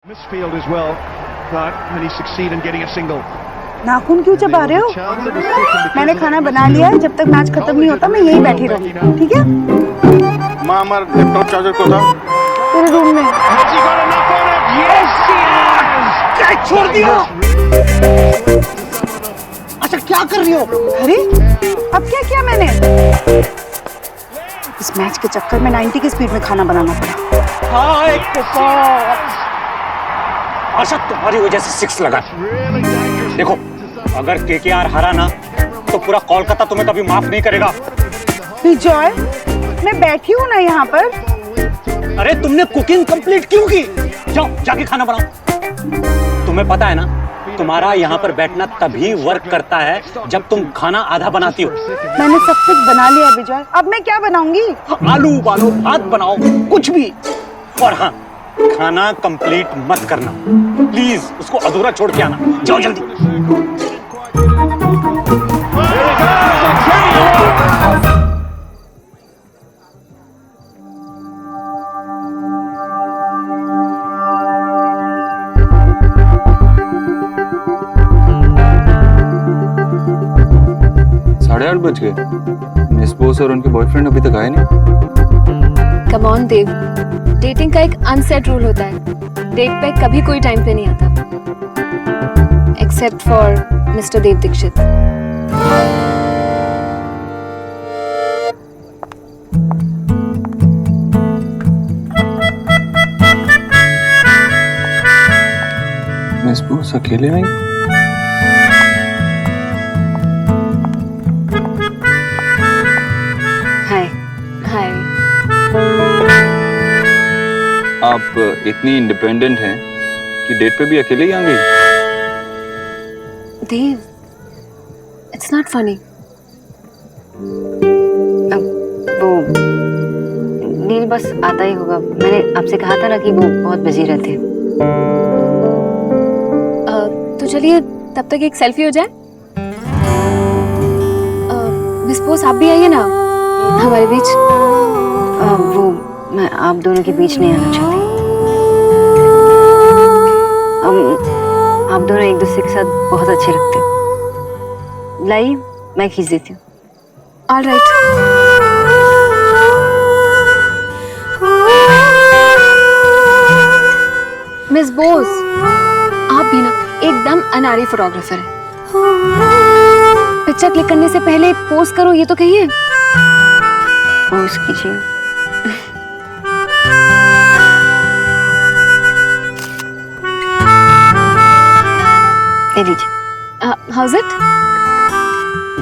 Misfield as well, but when he succeed in getting a single. नाखून क्यों चबा रहे हो? मैंने खाना बना लिया है, जब तक मैच खत्म नहीं होता मैं यहीं बैठी रहूंगी, ठीक है? माँ, हमारा लैपटॉप चार्जर को था तेरे रूम में। Has he got enough on it? Yes, he has! क्या छोड़ दिया? अच्छा क्या कर रही हो? अरे अब क्या किया मैंने? इस मैच के चक्कर में 90 की स्पीड में खाना बनाना पड़ा। हाय आशा, तुम्हारी वजह से 6 लगा। देखो, अगर केकेआर हारा ना तो पूरा कोलकाता तुम्हें कभी माफ नहीं करेगा। विजय, मैं बैठी हूँ ना यहाँ पर। अरे तुमने कुकिंग कंप्लीट क्यों की? जाओ जाके खाना बनाओ। तुम्हें पता है ना, तुम्हारा यहाँ पर बैठना तभी वर्क करता है जब तुम खाना आधा बनाती हो। मैंने सब कुछ बना लिया विजय, अब मैं क्या बनाऊंगी? आलू उबालो, भात बनाओ, कुछ भी। और हाँ, खाना कंप्लीट मत करना प्लीज, उसको अधूरा छोड़ के आना। जाओ जल्दी। साढ़े 8 बज गए। मिस बोस और उनके बॉयफ्रेंड अभी तक आए नहीं। कम ऑन देव, डेटिंग का एक अनसेट रूल होता है, डेट पे कभी कोई टाइम पे नहीं आता, except for mister Dev Dixit. Miss Bose अकेले आई? हाय हाय। आप इतनी इंडिपेंडेंट हैं कि डेट पे भी अकेले ही आ गई? देव, इट्स नॉट फनी। वो नील बस आता ही होगा। मैंने आपसे कहा था ना कि वो बहुत बिजी रहते हैं। तो चलिए तब तक एक सेल्फी हो जाए। मिस बोस आप भी आइए ना हमारे बीच। वो मैं आप दोनों के बीच नहीं आना चाहती। आप दोनों एक दूसरे के साथ बहुत अच्छे लगते हो। लाइए, मैं खींच देती हूँ। All right. मिस बोस, आप भी ना एकदम अनाड़ी फोटोग्राफर है। पिक्चर क्लिक करने से पहले पोज करो ये तो कहिए। पोज कीजिए। ले लीजिए। How's it?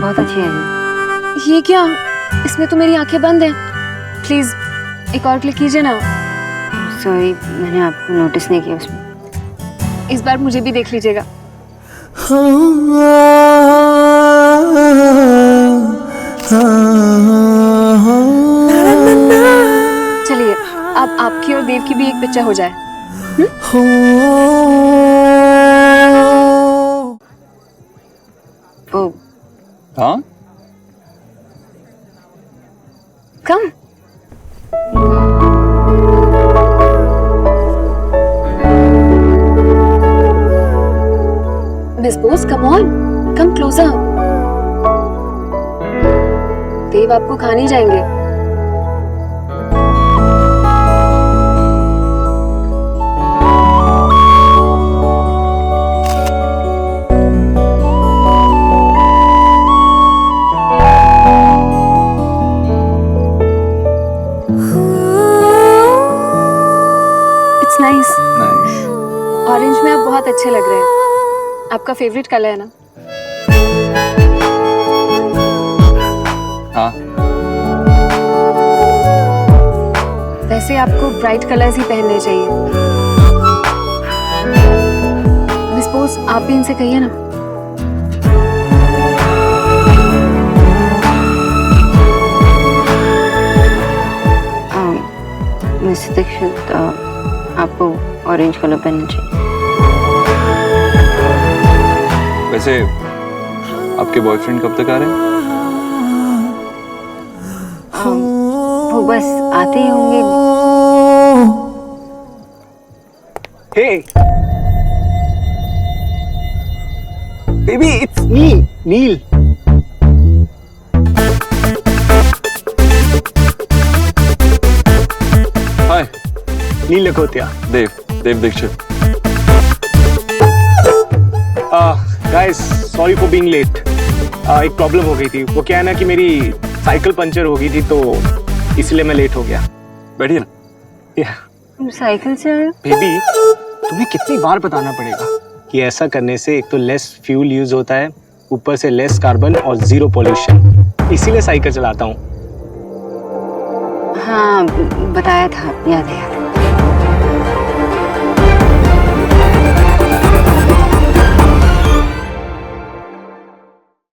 बहुत अच्छी है ये क्या? इसमें तो मेरी आंखें बंद हैं। प्लीज एक और क्लिक कीजिए ना। सॉरी, मैंने आपको नोटिस नहीं किया उसमें। इस बार मुझे भी देख लीजिएगा। चलिए अब आपकी और देव की भी एक पिक्चर हो जाए। ओ हाँ? Come. Miss Bose come on, come closer. Dev आपको खा नहीं जाएंगे। It's nice. ऑरेंज में आप बहुत अच्छे लग रहे हैं। आपका फेवरेट कलर है ना? हाँ। वैसे आपको ब्राइट कलर्स ही पहनने चाहिए। मिस बोस आप भी इनसे कहिए ना। मिस दीक्षित, आपको ऑरेंज कलर पहनना चाहिए। वैसे आपके बॉयफ्रेंड कब तक आ रहे हैं? वो बस आते ही होंगे। Hey. Baby, it's me, Neil. Hi Neil Lakhotia. Dev Dixit. Guys, sorry for being late. एक प्रॉब्लम हो गई थी. वो क्या है ना कि मेरी साइकिल पंचर हो गई थी तो इसलिए मैं लेट हो गया. बैठिए ना. Yeah. तुम साइकिल से आए हो? बेबी, तुम्हें कितनी बार बताना पड़ेगा कि ऐसा करने से एक तो लेस फ्यूल यूज होता है, ऊपर से लेस कार्बन और जीरो पॉल्यूशन. इसीलिए साइकिल चलाता हूँ. हाँ बताया था, याद है.